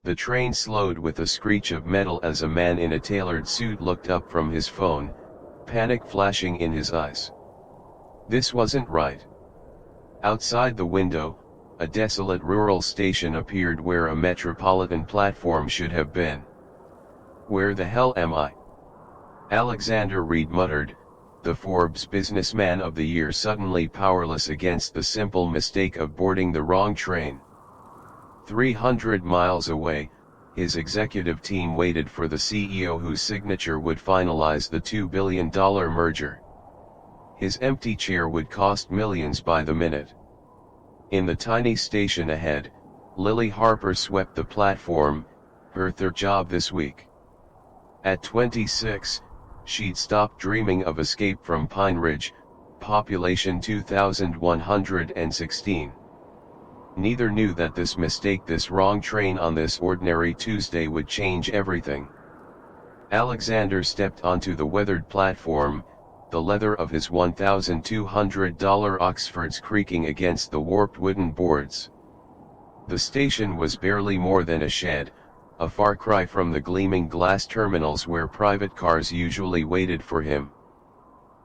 The train slowed with a screech of metal as a man in a tailored suit looked up from his phone, panic flashing in his eyes. This wasn't right. Outside the window, a desolate rural station appeared where a metropolitan platform should have been. "Where the hell am I?" Alexander Reed muttered, the Forbes Businessman of the Year suddenly powerless against the simple mistake of boarding the wrong train. 300 miles away, his executive team waited for the CEO whose signature would finalize the $2 billion merger. His empty chair would cost millions by the minute. In the tiny station ahead, Lily Harper swept the platform, her third job this week. At 26, she'd stopped dreaming of escape from Pine Ridge, population 2,116. Neither knew that this mistake, this wrong train on this ordinary Tuesday, would change everything. Alexander stepped onto the weathered platform, the leather of his $1,200 Oxfords creaking against the warped wooden boards. The station was barely more than a shed, a far cry from the gleaming glass terminals where private cars usually waited for him.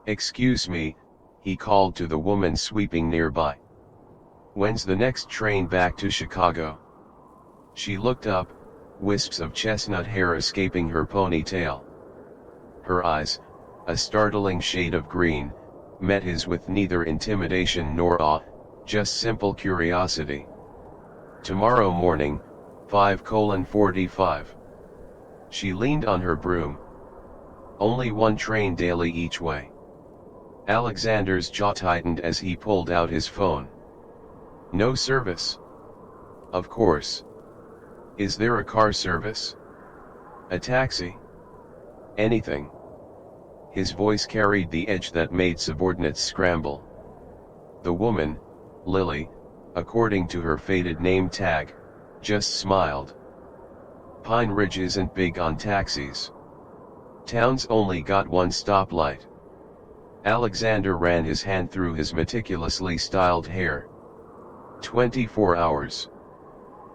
"Excuse me," he called to the woman sweeping nearby. "When's the next train back to Chicago?" She looked up, wisps of chestnut hair escaping her ponytail. Her eyes, a startling shade of green, met his with neither intimidation nor awe, just simple curiosity. "Tomorrow morning, 5:45. She leaned on her broom. "Only one train daily each way." Alexander's jaw tightened as he pulled out his phone. "No service?" "Of course. Is there a car service? A taxi? Anything?" His voice carried the edge that made subordinates scramble. The woman, Lily, according to her faded name tag, just smiled. "Pine Ridge isn't big on taxis. Town's only got one stoplight." Alexander ran his hand through his meticulously styled hair. 24 hours.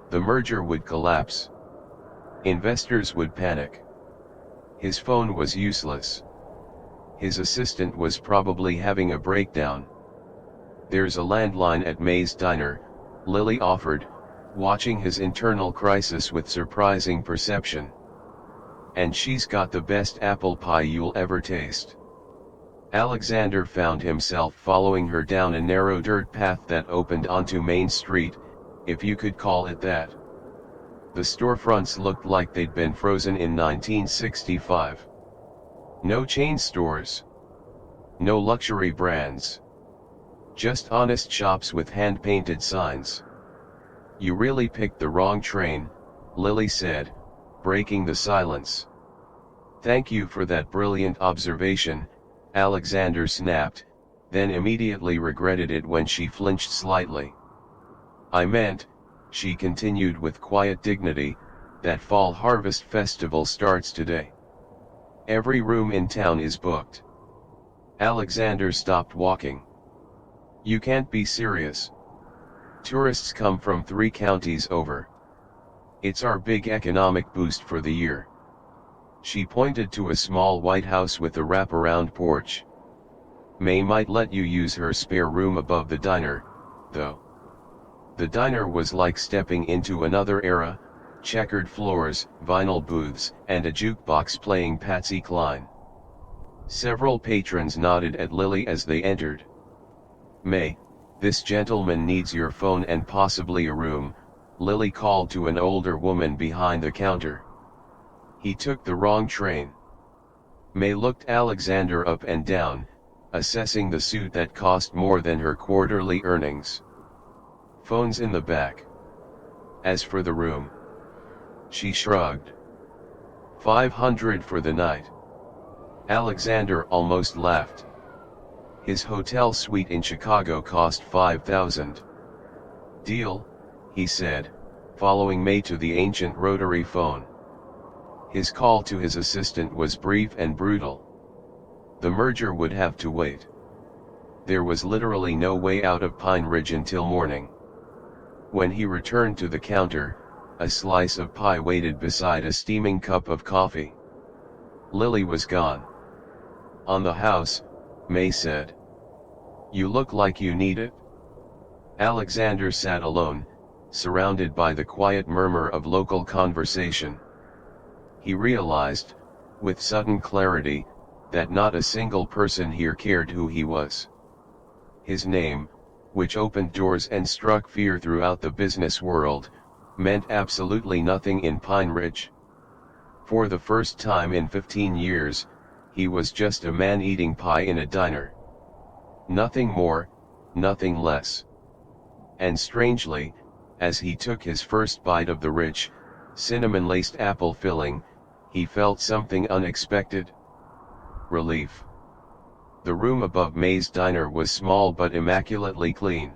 The merger would collapse. Investors would panic. His phone was useless. His assistant was probably having a breakdown. "There's a landline at May's Diner," Lily offered, watching his internal crisis with surprising perception. "And she's got the best apple pie you'll ever taste." Alexander found himself following her down a narrow dirt path that opened onto Main Street, if you could call it that. The storefronts looked like they'd been frozen in 1965. No chain stores. No luxury brands. Just honest shops with hand-painted signs. "You really picked the wrong train," Lily said, breaking the silence. "Thank you for that brilliant observation," Alexander snapped, then immediately regretted it when she flinched slightly. "I meant," she continued with quiet dignity, "that Fall Harvest Festival starts today. Every room in town is booked." Alexander stopped walking. "You can't be serious. Tourists come from 3 counties over. It's our big economic boost for the year." She pointed to a small white house with a wraparound porch. "May might let you use her spare room above the diner, though." The diner was like stepping into another era, checkered floors, vinyl booths, and a jukebox playing Patsy Cline. Several patrons nodded at Lily as they entered. "May, this gentleman needs your phone and possibly a room," Lily called to an older woman behind the counter. "He took the wrong train." May looked Alexander up and down, assessing the suit that cost more than her quarterly earnings. "Phone's in the back. As for the room," she shrugged. "500 for the night." Alexander almost laughed. His hotel suite in Chicago cost $5,000. "Deal," he said, following May to the ancient rotary phone. His call to his assistant was brief and brutal. The merger would have to wait. There was literally no way out of Pine Ridge until morning. When he returned to the counter, A slice of pie waited beside a steaming cup of coffee. Lily was gone. "On the house," May said. "You look like you need it." Alexander sat alone, surrounded by the quiet murmur of local conversation. He realized, with sudden clarity, that not a single person here cared who he was. His name, which opened doors and struck fear throughout the business world, meant absolutely nothing in Pine Ridge. For the first time in 15 years, he was just a man eating pie in a diner. Nothing more, nothing less. And strangely, as he took his first bite of the rich, cinnamon-laced apple filling, he felt something unexpected. Relief. The room above May's diner was small but immaculately clean.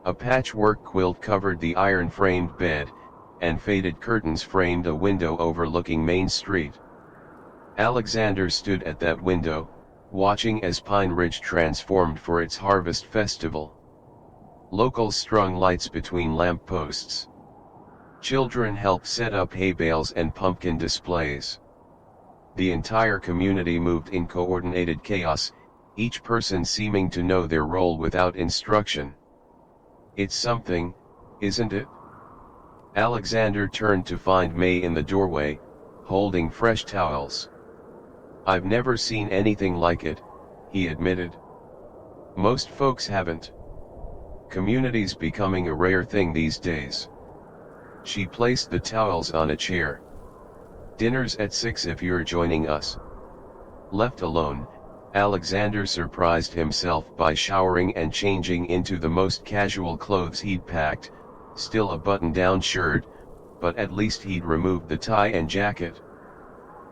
A patchwork quilt covered the iron-framed bed, and faded curtains framed a window overlooking Main Street. Alexander stood at that window, watching as Pine Ridge transformed for its harvest festival. Locals strung lights between lamp posts. Children helped set up hay bales and pumpkin displays. The entire community moved in coordinated chaos, each person seeming to know their role without instruction. "It's something, isn't it?" Alexander turned to find May in the doorway, holding fresh towels. "I've never seen anything like it," he admitted. "Most folks haven't. Community's becoming a rare thing these days." She placed the towels on a chair. "Dinner's at 6 if you're joining us." Left alone, Alexander surprised himself by showering and changing into the most casual clothes he'd packed, still a button-down shirt, but at least he'd removed the tie and jacket.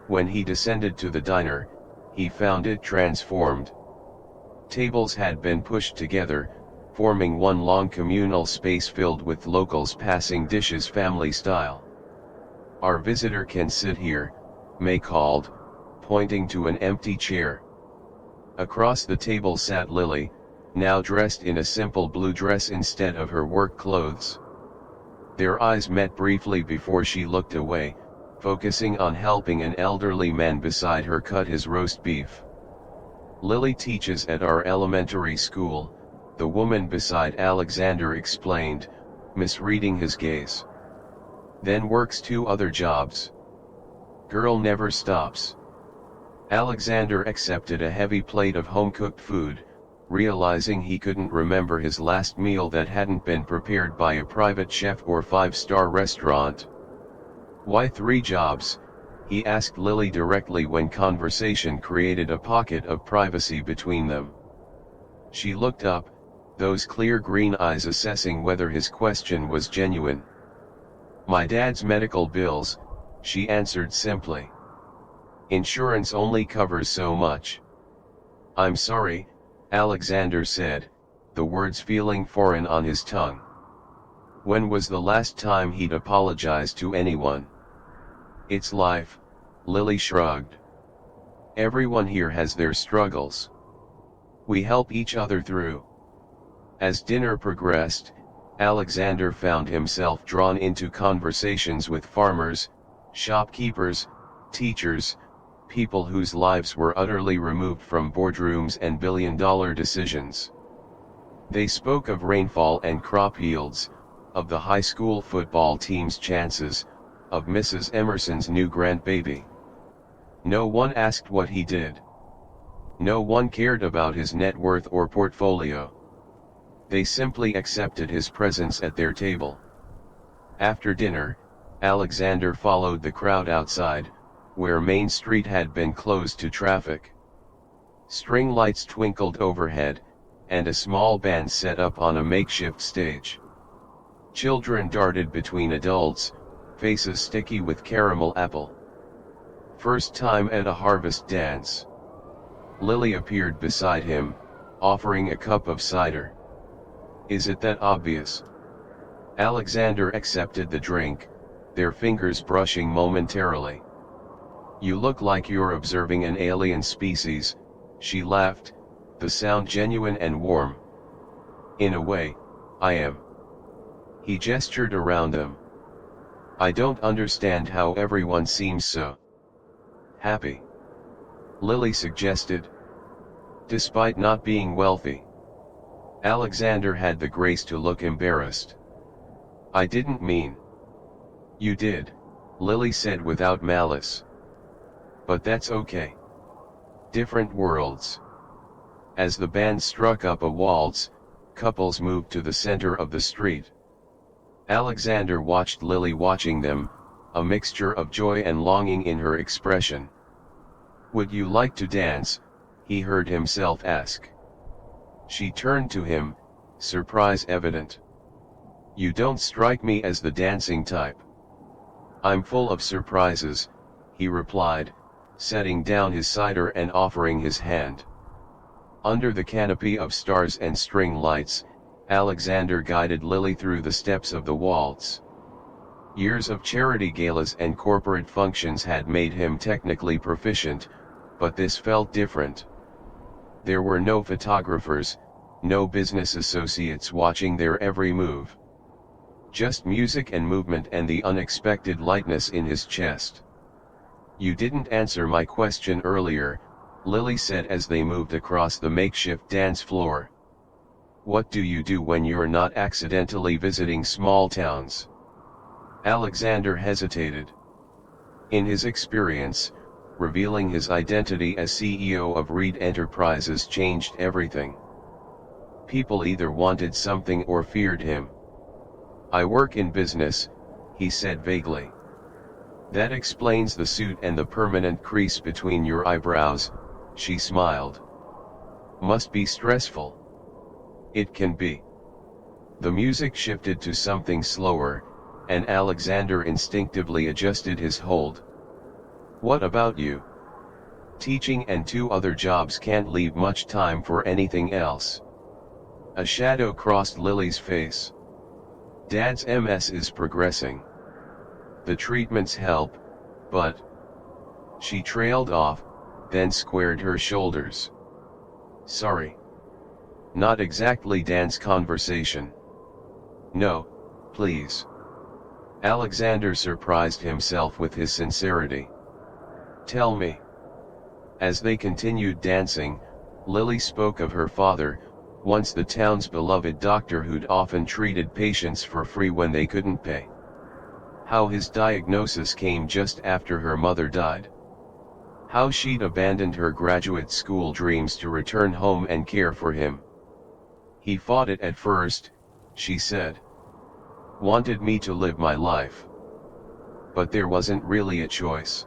When he descended to the diner, he found it transformed. Tables had been pushed together, forming one long communal space filled with locals passing dishes family style. "Our visitor can sit here," May called, pointing to an empty chair. Across the table sat Lily, now dressed in a simple blue dress instead of her work clothes. Their eyes met briefly before she looked away, focusing on helping an elderly man beside her cut his roast beef. "Lily teaches at our elementary school," the woman beside Alexander explained, misreading his gaze. "Then works 2 other jobs. Girl never stops." Alexander accepted a heavy plate of home-cooked food, realizing he couldn't remember his last meal that hadn't been prepared by a private chef or 5-star restaurant. "Why 3 jobs?" he asked Lily directly when conversation created a pocket of privacy between them. She looked up, those clear green eyes assessing whether his question was genuine. "My dad's medical bills," she answered simply. "Insurance only covers so much." "I'm sorry," Alexander said, the words feeling foreign on his tongue. When was the last time he'd apologized to anyone? "It's life," Lily shrugged. "Everyone here has their struggles. We help each other through." As dinner progressed, Alexander found himself drawn into conversations with farmers, shopkeepers, teachers, people whose lives were utterly removed from boardrooms and billion-dollar decisions. They spoke of rainfall and crop yields, of the high school football team's chances, of Mrs. Emerson's new grandbaby. No one asked what he did. No one cared about his net worth or portfolio. They simply accepted his presence at their table. After dinner, Alexander followed the crowd outside, where Main Street had been closed to traffic. String lights twinkled overhead, and a small band set up on a makeshift stage. Children darted between adults, faces sticky with caramel apple. First time at a harvest dance. Lily appeared beside him, offering a cup of cider. "Is it that obvious?" Alexander accepted the drink, their fingers brushing momentarily. "You look like you're observing an alien species," she laughed, the sound genuine and warm. "In a way, I am." He gestured around them. I don't understand how everyone seems so happy, Lily suggested. Despite not being wealthy, Alexander had the grace to look embarrassed. I didn't mean. You did, Lily said without malice. But that's okay. Different worlds. As the band struck up a waltz, couples moved to the center of the street. Alexander watched Lily watching them, a mixture of joy and longing in her expression. Would you like to dance? He heard himself ask. She turned to him, surprise evident. You don't strike me as the dancing type. I'm full of surprises, he replied, setting down his cider and offering his hand. Under the canopy of stars and string lights, Alexander guided Lily through the steps of the waltz. Years of charity galas and corporate functions had made him technically proficient, but this felt different. There were no photographers, no business associates watching their every move. Just music and movement and the unexpected lightness in his chest. You didn't answer my question earlier, Lily said as they moved across the makeshift dance floor. What do you do when you're not accidentally visiting small towns? Alexander hesitated. In his experience, revealing his identity as CEO of Reed Enterprises changed everything. People either wanted something or feared him. I work in business, he said vaguely. That explains the suit and the permanent crease between your eyebrows, she smiled. Must be stressful. It can be. The music shifted to something slower, and Alexander instinctively adjusted his hold. What about you? Teaching and 2 other jobs can't leave much time for anything else. A shadow crossed Lily's face. Dad's MS is progressing. The treatments help, but... She trailed off, then squared her shoulders. Sorry. Not exactly dance conversation. No, please. Alexander surprised himself with his sincerity. Tell me. As they continued dancing, Lily spoke of her father, once the town's beloved doctor who'd often treated patients for free when they couldn't pay. How his diagnosis came just after her mother died. How she'd abandoned her graduate school dreams to return home and care for him. He fought it at first, she said. Wanted me to live my life. But there wasn't really a choice.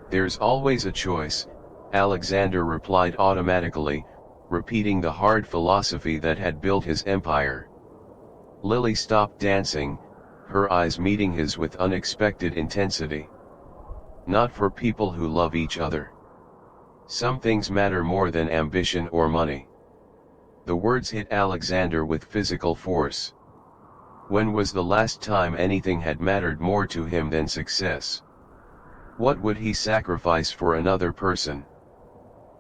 There's always a choice, Alexander replied automatically, repeating the hard philosophy that had built his empire. Lily stopped dancing, her eyes meeting his with unexpected intensity. Not for people who love each other. Some things matter more than ambition or money. The words hit Alexander with physical force. When was the last time anything had mattered more to him than success? What would he sacrifice for another person?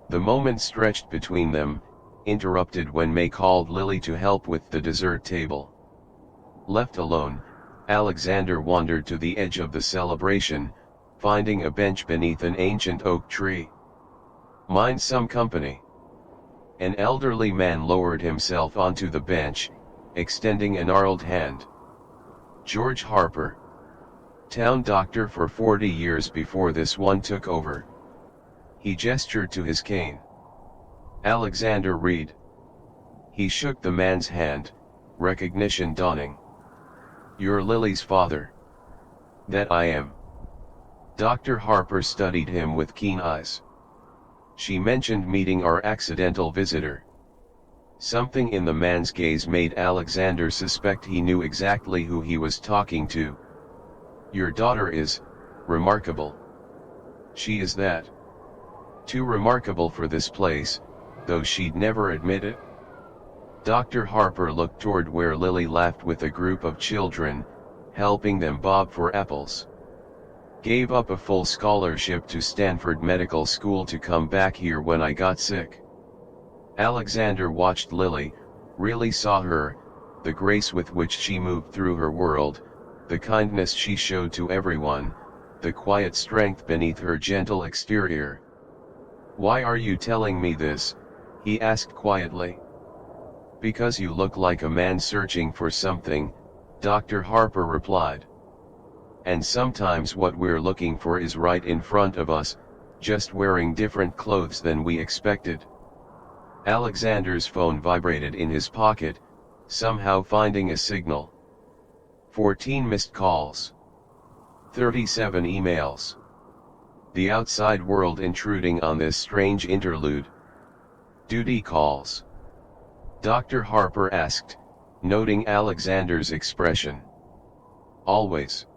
The moment stretched between them, interrupted when May called Lily to help with the dessert table. Left alone, Alexander wandered to the edge of the celebration, finding a bench beneath an ancient oak tree. Mind some company. An elderly man lowered himself onto the bench, extending a gnarled hand. George Harper. Town doctor for 40 years before this one took over. He gestured to his cane. Alexander Reed. He shook the man's hand, recognition dawning. You're Lily's father. That I am. Dr. Harper studied him with keen eyes. She mentioned meeting our accidental visitor. Something in the man's gaze made Alexander suspect he knew exactly who he was talking to. Your daughter is remarkable. She is that. Too remarkable for this place, though she'd never admit it. Dr. Harper looked toward where Lily laughed with a group of children, helping them bob for apples. Gave up a full scholarship to Stanford Medical School to come back here when I got sick. Alexander watched Lily, really saw her, the grace with which she moved through her world, the kindness she showed to everyone, the quiet strength beneath her gentle exterior. "Why are you telling me this?" he asked quietly. "Because you look like a man searching for something," Dr. Harper replied. "And sometimes what we're looking for is right in front of us, just wearing different clothes than we expected." Alexander's phone vibrated in his pocket, somehow finding a signal. 14 missed calls. 37 emails. The outside world intruding on this strange interlude. "Duty calls?" Dr. Harper asked, noting Alexander's expression. "Always."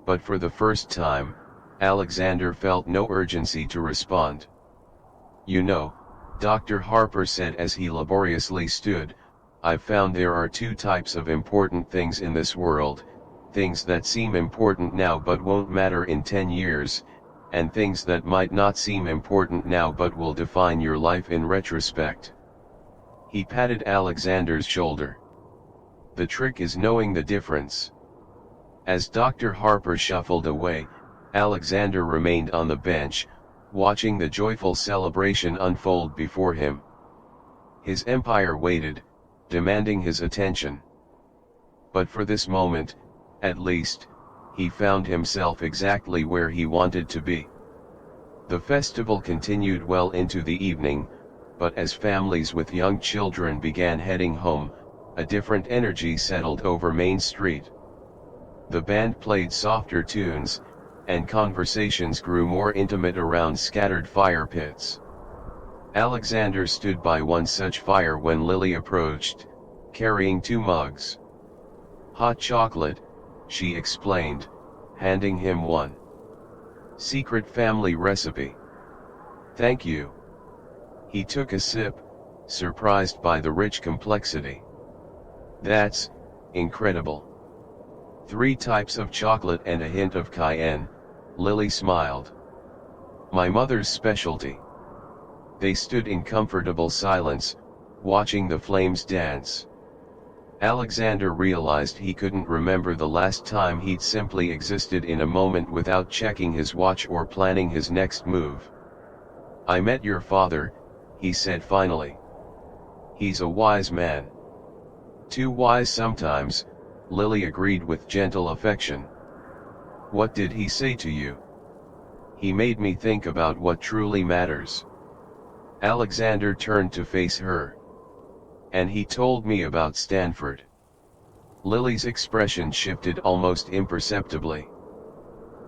But for the first time, Alexander felt no urgency to respond. "You know," Dr. Harper said as he laboriously stood, "I've found there are two types of important things in this world, things that seem important now but won't matter in 10 years, and things that might not seem important now but will define your life in retrospect." He patted Alexander's shoulder. "The trick is knowing the difference." As Dr. Harper shuffled away, Alexander remained on the bench, watching the joyful celebration unfold before him. His empire waited, demanding his attention. But for this moment, at least, he found himself exactly where he wanted to be. The festival continued well into the evening, but as families with young children began heading home, a different energy settled over Main Street. The band played softer tunes, and conversations grew more intimate around scattered fire pits. Alexander stood by one such fire when Lily approached, carrying 2 mugs. "Hot chocolate," she explained, handing him one. "Secret family recipe." "Thank you." He took a sip, surprised by the rich complexity. "That's incredible. 3 types of chocolate and a hint of cayenne," Lily smiled. "My mother's specialty." They stood in comfortable silence, watching the flames dance. Alexander realized he couldn't remember the last time he'd simply existed in a moment without checking his watch or planning his next move. "I met your father," he said finally. "He's a wise man." "Too wise sometimes," Lily agreed with gentle affection. "What did he say to you?" "He made me think about what truly matters." Alexander turned to face her. "And he told me about Stanford." Lily's expression shifted almost imperceptibly.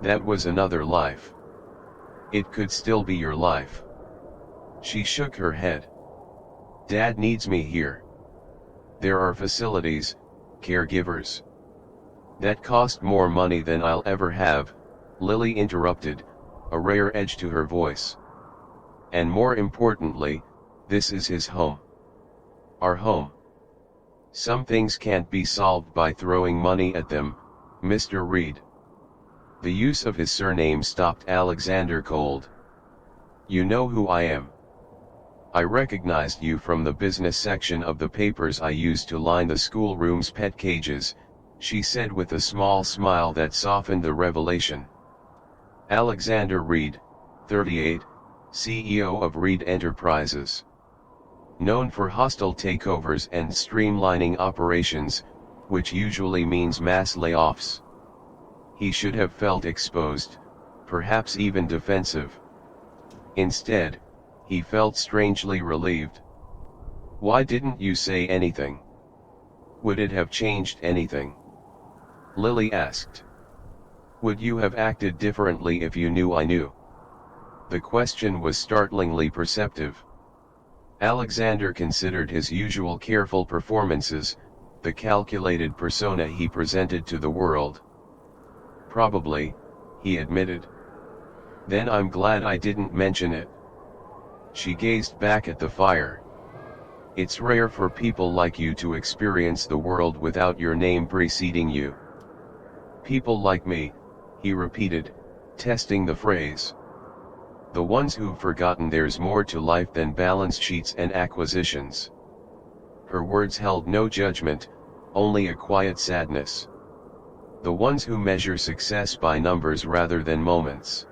"That was another life." "It could still be your life." She shook her head. "Dad needs me here. There are facilities, caregivers." "That cost more money than I'll ever have," Lily interrupted, a rare edge to her voice. "And more importantly, this is his home. Our home. Some things can't be solved by throwing money at them, Mr. Reed." The use of his surname stopped Alexander cold. "You know who I am. I recognized you from the business section of the papers I used to line the schoolroom's pet cages," she said with a small smile that softened the revelation. "Alexander Reed, 38, CEO of Reed Enterprises. Known for hostile takeovers and streamlining operations, which usually means mass layoffs." He should have felt exposed, perhaps even defensive. Instead, he felt strangely relieved. "Why didn't you say anything? Would it have changed anything?" Lily asked. "Would you have acted differently if you knew I knew?" The question was startlingly perceptive. Alexander considered his usual careful performances, the calculated persona he presented to the world. "Probably," he admitted. "Then I'm glad I didn't mention it." She gazed back at the fire. "It's rare for people like you to experience the world without your name preceding you." "People like me," he repeated, testing the phrase. "The ones who've forgotten there's more to life than balance sheets and acquisitions." Her words held no judgment, only a quiet sadness. the ones who measure success by numbers rather than moments.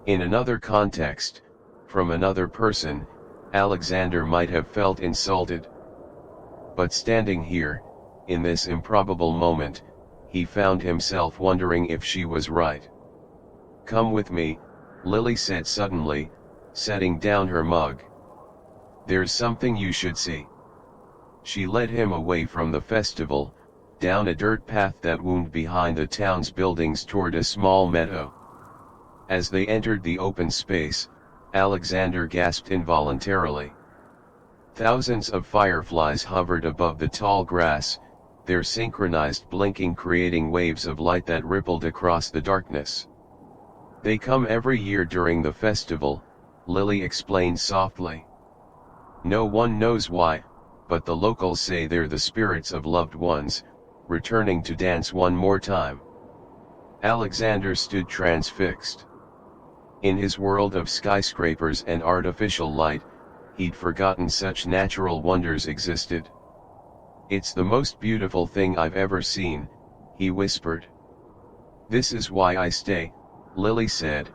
In another context, from another person, Alexander might have felt insulted. But standing here, in this improbable moment, he found himself wondering if she was right. "Come with me," Lily said suddenly, setting down her mug. "There's something you should see." She led him away from the festival, down a dirt path that wound behind the town's buildings toward a small meadow. As they entered the open space, Alexander gasped involuntarily. Thousands of fireflies hovered above the tall grass, their synchronized blinking creating waves of light that rippled across the darkness. "They come every year during the festival," Lily explained softly. "No one knows why, but the locals say they're the spirits of loved ones, returning to dance one more time." Alexander stood transfixed. In his world of skyscrapers and artificial light, he'd forgotten such natural wonders existed. "It's the most beautiful thing I've ever seen," he whispered. "This is why I stay," Lily said,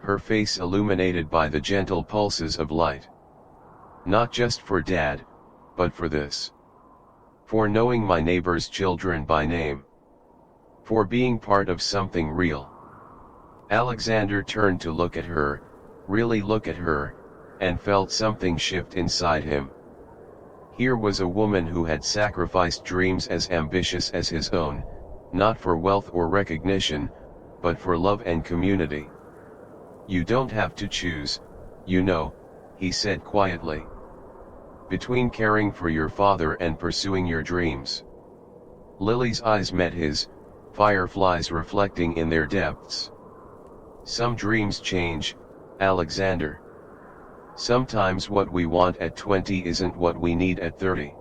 her face illuminated by the gentle pulses of light. "Not just for Dad, but for this. For knowing my neighbor's children by name. For being part of something real." Alexander turned to look at her, really look at her, and felt something shift inside him. Here was a woman who had sacrificed dreams as ambitious as his own, not for wealth or recognition, but for love and community. "You don't have to choose, you know," he said quietly. "Between caring for your father and pursuing your dreams." Lily's eyes met his, fireflies reflecting in their depths. "Some dreams change, Alexander. Sometimes what we want at 20 isn't what we need at 30.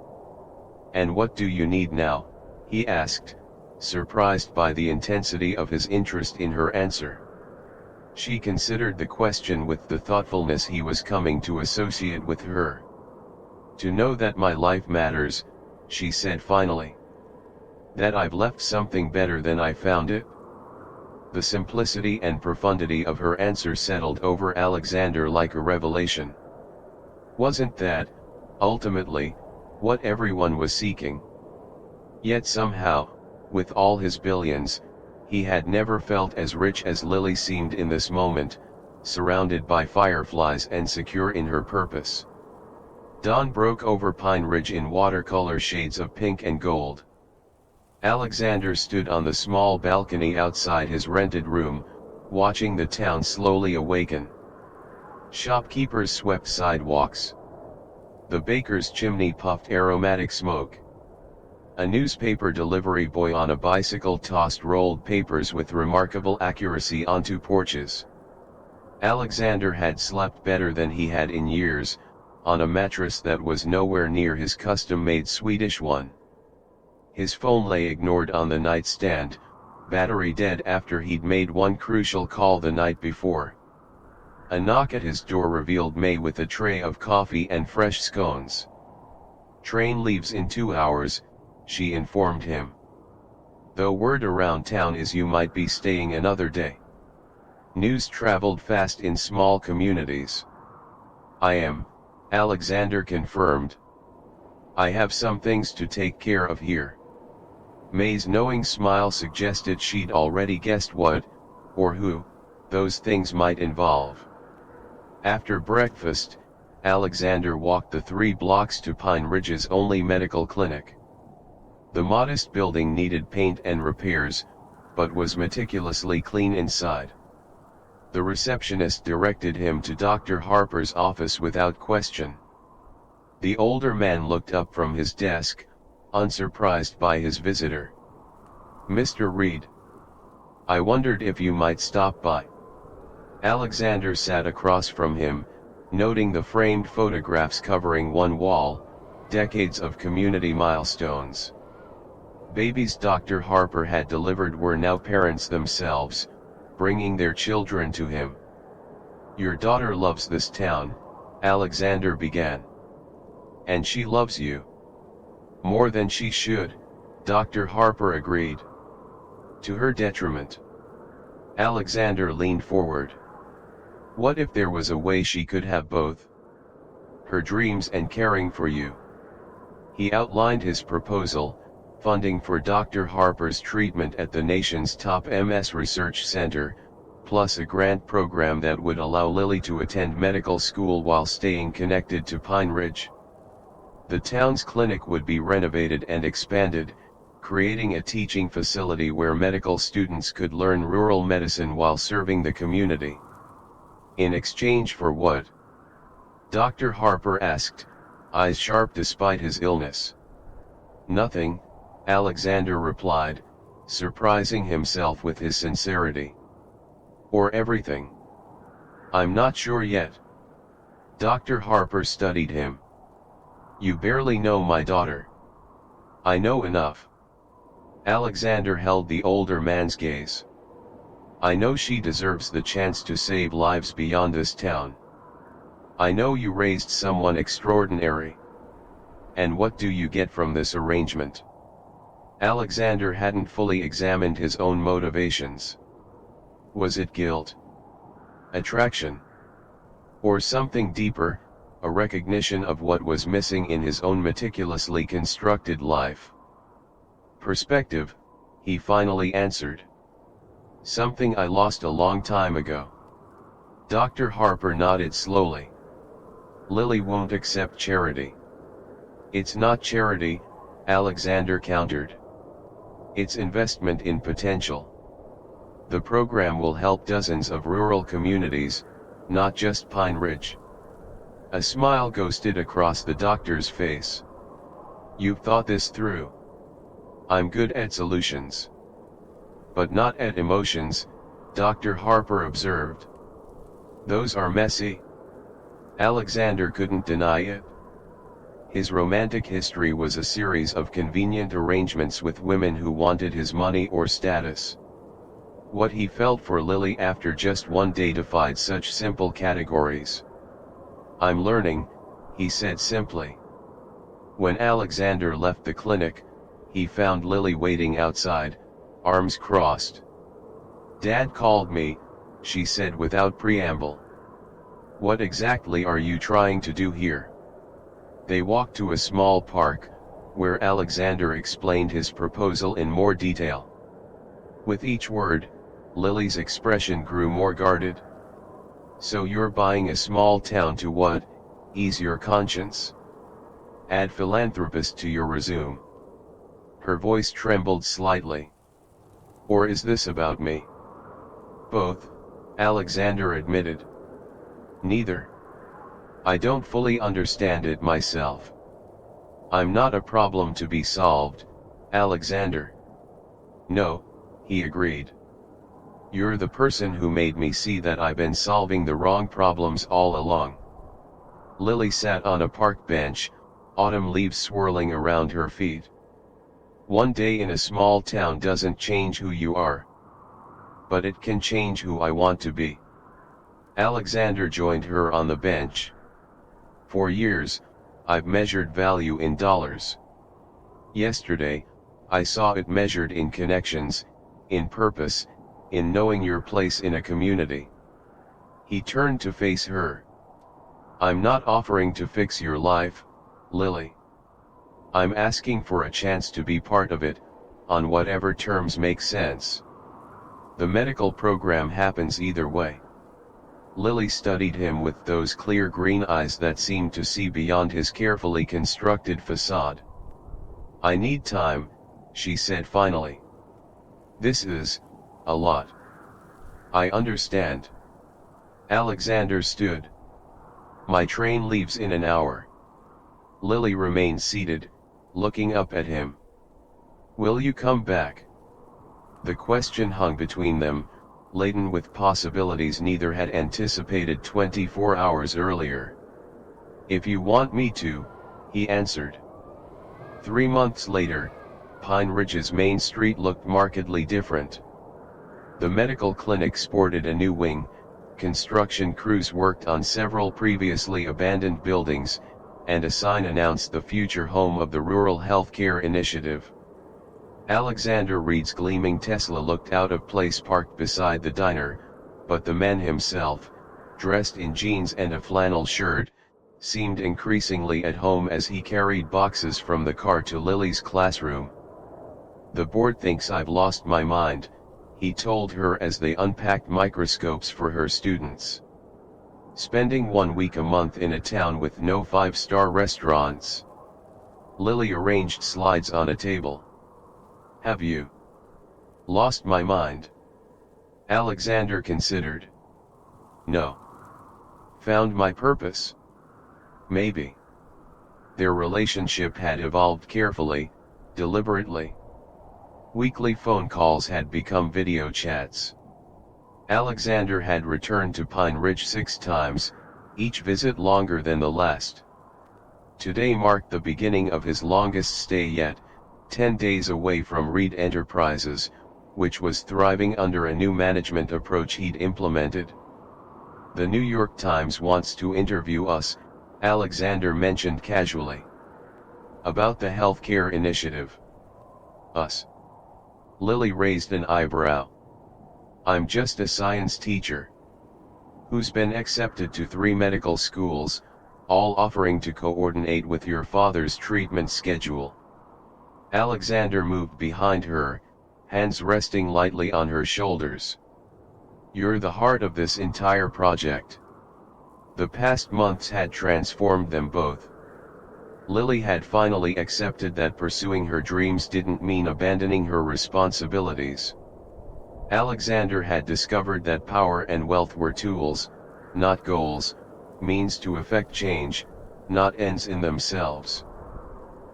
And what do you need now?" he asked, surprised by the intensity of his interest in her answer. She considered the question with the thoughtfulness he was coming to associate with her. "To know that my life matters," she said finally. "That I've left something better than I found it." The simplicity and profundity of her answer settled over Alexander like a revelation. Wasn't that, ultimately, what everyone was seeking? Yet somehow, with all his billions, he had never felt as rich as Lily seemed in this moment, surrounded by fireflies and secure in her purpose. Dawn broke over Pine Ridge in watercolor shades of pink and gold. Alexander stood on the small balcony outside his rented room, watching the town slowly awaken. Shopkeepers swept sidewalks. The baker's chimney puffed aromatic smoke. A newspaper delivery boy on a bicycle tossed rolled papers with remarkable accuracy onto porches. Alexander had slept better than he had in years, on a mattress that was nowhere near his custom-made Swedish one. His phone lay ignored on the nightstand, battery dead after he'd made one crucial call the night before. A knock at his door revealed May with a tray of coffee and fresh scones. "Train leaves in 2 hours," she informed him. "Though word around town is you might be staying another day." News traveled fast in small communities. "I am," Alexander confirmed. "I have some things to take care of here." May's knowing smile suggested she'd already guessed what, or who, those things might involve. After breakfast, Alexander walked the 3 blocks to Pine Ridge's only medical clinic. The modest building needed paint and repairs, but was meticulously clean inside. The receptionist directed him to Dr. Harper's office without question. The older man looked up from his desk, unsurprised by his visitor. "Mr. Reed. I wondered if you might stop by." Alexander sat across from him, noting the framed photographs covering one wall, decades of community milestones. Babies Dr. Harper had delivered were now parents themselves, bringing their children to him. "Your daughter loves this town," Alexander began. "And she loves you." "More than she should," Dr. Harper agreed. To her detriment. Alexander leaned forward. What if there was a way she could have both? Her dreams and caring for you. He outlined his proposal, funding for Dr. Harper's treatment at the nation's top MS research center, plus a grant program that would allow Lily to attend medical school while staying connected to Pine Ridge. The town's clinic would be renovated and expanded, creating a teaching facility where medical students could learn rural medicine while serving the community. In exchange for what? Dr. Harper asked, eyes sharp despite his illness. Nothing, Alexander replied, surprising himself with his sincerity. Or everything? I'm not sure yet. Dr. Harper studied him. You barely know my daughter. I know enough. Alexander held the older man's gaze. I know she deserves the chance to save lives beyond this town. I know you raised someone extraordinary. And what do you get from this arrangement? Alexander hadn't fully examined his own motivations. Was it guilt? Attraction? Or something deeper, a recognition of what was missing in his own meticulously constructed life? Perspective, he finally answered. Something I lost a long time ago. Dr. Harper nodded slowly. Lily won't accept charity. It's not charity, Alexander countered. It's investment in potential. The program will help dozens of rural communities, not just Pine Ridge. A smile ghosted across the doctor's face. You've thought this through. I'm good at solutions. But not at emotions, Dr. Harper observed. Those are messy. Alexander couldn't deny it. His romantic history was a series of convenient arrangements with women who wanted his money or status. What he felt for Lily after just one day defied such simple categories. I'm learning, he said simply. When Alexander left the clinic, he found Lily waiting outside, arms crossed. Dad called me, she said without preamble. What exactly are you trying to do here? They walked to a small park, where Alexander explained his proposal in more detail. With each word, Lily's expression grew more guarded. So you're buying a small town to what? Ease your conscience? Add philanthropist to your resume. Her voice trembled slightly. Or is this about me? Both, Alexander admitted. Neither. I don't fully understand it myself. I'm not a problem to be solved, Alexander. No, he agreed. You're the person who made me see that I've been solving the wrong problems all along. Lily sat on a park bench, autumn leaves swirling around her feet. One day in a small town doesn't change who you are. But it can change who I want to be. Alexander joined her on the bench. For years, I've measured value in dollars. Yesterday, I saw it measured in connections, in purpose, in knowing your place in a community. He turned to face her. I'm not offering to fix your life, Lily. I'm asking for a chance to be part of it, on whatever terms make sense. The medical program happens either way. Lily studied him with those clear green eyes that seemed to see beyond his carefully constructed facade. I need time, she said finally. This is a lot. I understand. Alexander stood. My train leaves in an hour. Lily remained seated, looking up at him. Will you come back? The question hung between them, laden with possibilities neither had anticipated 24 hours earlier. If you want me to, he answered. 3 months later, Pine Ridge's main street looked markedly different. The medical clinic sported a new wing, construction crews worked on several previously abandoned buildings, and a sign announced the future home of the Rural Healthcare Initiative. Alexander Reed's gleaming Tesla looked out of place parked beside the diner, but the man himself, dressed in jeans and a flannel shirt, seemed increasingly at home as he carried boxes from the car to Lily's classroom. "The board thinks I've lost my mind," he told her as they unpacked microscopes for her students. "Spending 1 week a month in a town with no five-star restaurants." Lily arranged slides on a table. "Have you lost my mind?" Alexander considered. "No. Found my purpose? Maybe." Their relationship had evolved carefully, deliberately. Weekly phone calls had become video chats. Alexander had returned to Pine Ridge 6 times, each visit longer than the last. Today marked the beginning of his longest stay yet, 10 days away from Reed Enterprises, which was thriving under a new management approach he'd implemented. "The New York Times wants to interview us," Alexander mentioned casually. "About the healthcare initiative." "Us?" Lily raised an eyebrow. "I'm just a science teacher who's been accepted to 3 medical schools, all offering to coordinate with your father's treatment schedule." Alexander moved behind her, hands resting lightly on her shoulders. "You're the heart of this entire project." The past months had transformed them both. Lily had finally accepted that pursuing her dreams didn't mean abandoning her responsibilities. Alexander had discovered that power and wealth were tools, not goals, means to effect change, not ends in themselves.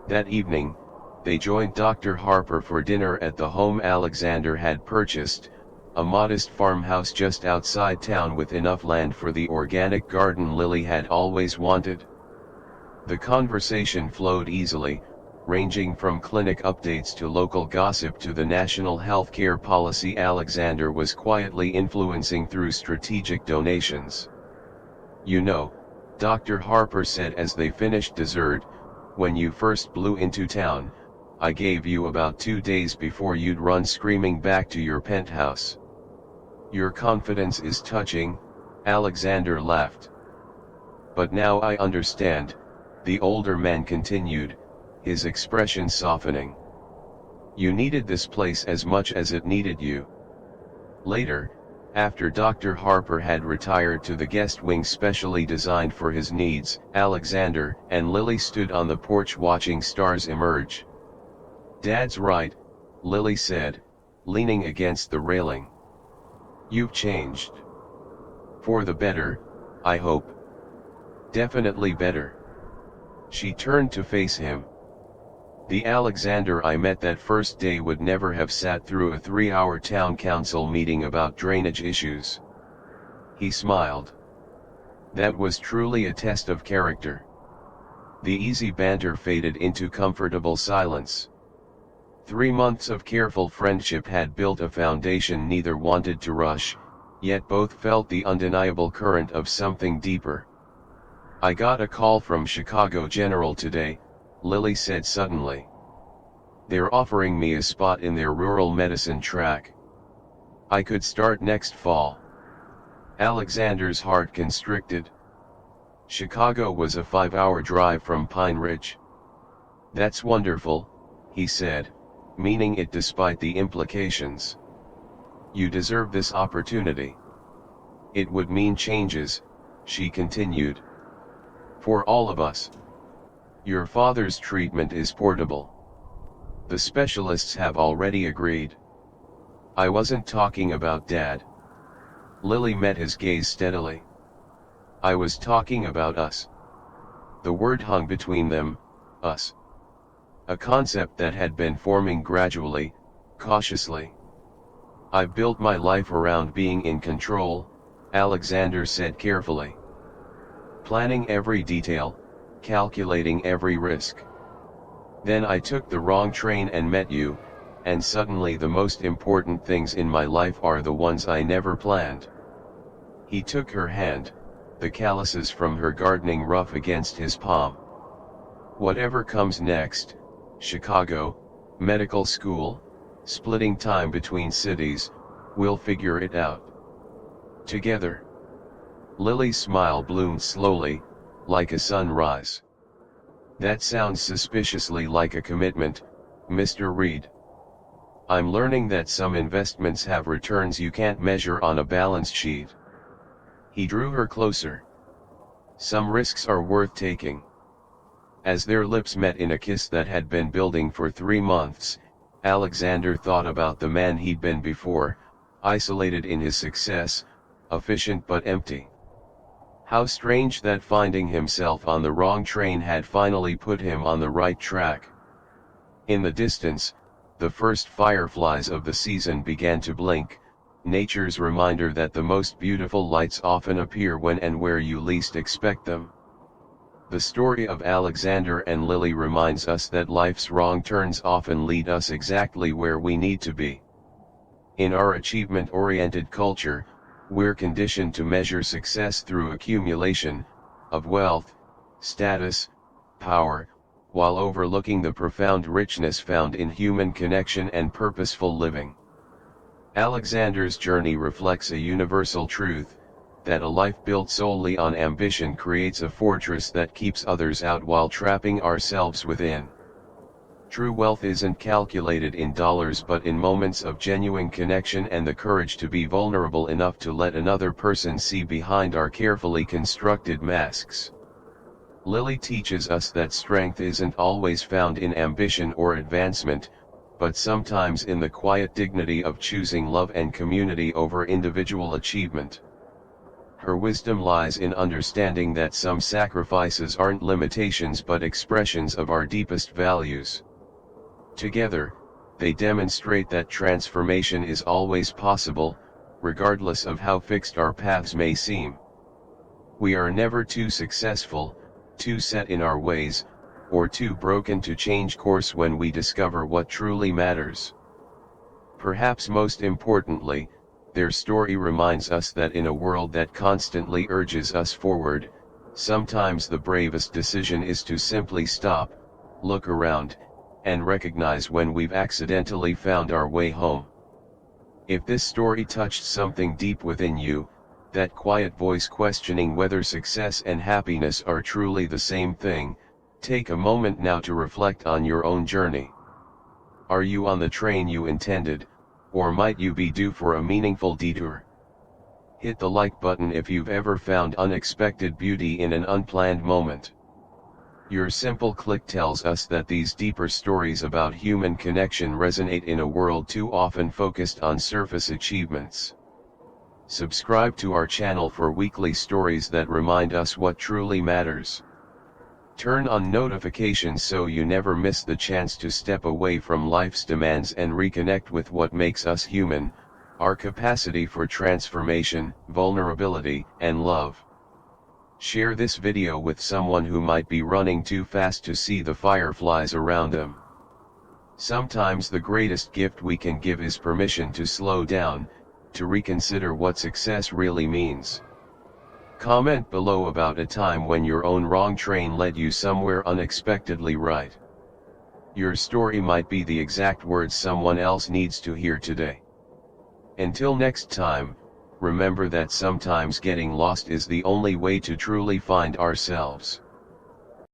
That evening, they joined Dr. Harper for dinner at the home Alexander had purchased, a modest farmhouse just outside town with enough land for the organic garden Lily had always wanted. The conversation flowed easily, ranging from clinic updates to local gossip to the national healthcare policy Alexander was quietly influencing through strategic donations. "You know," Dr. Harper said as they finished dessert, "when you first blew into town, I gave you about 2 days before you'd run screaming back to your penthouse. Your confidence is touching," Alexander laughed. "But now I understand," the older man continued, his expression softening. "You needed this place as much as it needed you." Later, after Dr. Harper had retired to the guest wing specially designed for his needs, Alexander and Lily stood on the porch watching stars emerge. "Dad's right," Lily said, leaning against the railing. "You've changed. For the better, I hope." "Definitely better." She turned to face him. "The Alexander I met that first day would never have sat through a 3-hour town council meeting about drainage issues." He smiled. That was truly a test of character. The easy banter faded into comfortable silence. 3 months of careful friendship had built a foundation neither wanted to rush, yet both felt the undeniable current of something deeper. "I got a call from Chicago General today," Lily said suddenly. "They're offering me a spot in their rural medicine track. I could start next fall." Alexander's heart constricted. Chicago was a 5-hour drive from Pine Ridge. "That's wonderful," he said, meaning it despite the implications. "You deserve this opportunity." "It would mean changes," she continued. "For all of us. Your father's treatment is portable. The specialists have already agreed." "I wasn't talking about Dad." Lily met his gaze steadily. "I was talking about us." The word hung between them, us. A concept that had been forming gradually, cautiously. "I've built my life around being in control," Alexander said carefully. "Planning every detail, calculating every risk. Then I took the wrong train and met you, and suddenly the most important things in my life are the ones I never planned." He took her hand, the calluses from her gardening rough against his palm. "Whatever comes next, Chicago, medical school?" splitting time between cities, we'll figure it out together. Lily's smile bloomed slowly, like a sunrise. That sounds suspiciously like a commitment, Mr. Reed. I'm learning that some investments have returns you can't measure on a balance sheet. He drew her closer. Some risks are worth taking. As their lips met in a kiss that had been building for 3 months, Alexander thought about the man he'd been before, isolated in his success, efficient but empty. How strange that finding himself on the wrong train had finally put him on the right track. In the distance, the first fireflies of the season began to blink, nature's reminder that the most beautiful lights often appear when and where you least expect them. The story of Alexander and Lily reminds us that life's wrong turns often lead us exactly where we need to be. In our achievement-oriented culture, we're conditioned to measure success through accumulation of wealth, status, power, while overlooking the profound richness found in human connection and purposeful living. Alexander's journey reflects a universal truth, that a life built solely on ambition creates a fortress that keeps others out while trapping ourselves within. True wealth isn't calculated in dollars but in moments of genuine connection and the courage to be vulnerable enough to let another person see behind our carefully constructed masks. Lily teaches us that strength isn't always found in ambition or advancement, but sometimes in the quiet dignity of choosing love and community over individual achievement. Her wisdom lies in understanding that some sacrifices aren't limitations but expressions of our deepest values. Together, they demonstrate that transformation is always possible, regardless of how fixed our paths may seem. We are never too successful, too set in our ways, or too broken to change course when we discover what truly matters. Perhaps most importantly, their story reminds us that in a world that constantly urges us forward, sometimes the bravest decision is to simply stop, look around, and recognize when we've accidentally found our way home. If this story touched something deep within you, that quiet voice questioning whether success and happiness are truly the same thing, take a moment now to reflect on your own journey. Are you on the train you intended, or might you be due for a meaningful detour? Hit the like button if you've ever found unexpected beauty in an unplanned moment. Your simple click tells us that these deeper stories about human connection resonate in a world too often focused on surface achievements. Subscribe to our channel for weekly stories that remind us what truly matters. Turn on notifications so you never miss the chance to step away from life's demands and reconnect with what makes us human, our capacity for transformation, vulnerability, and love. Share this video with someone who might be running too fast to see the fireflies around them. Sometimes the greatest gift we can give is permission to slow down, to reconsider what success really means. Comment below about a time when your own wrong train led you somewhere unexpectedly right. Your story might be the exact words someone else needs to hear today. Until next time, remember that sometimes getting lost is the only way to truly find ourselves.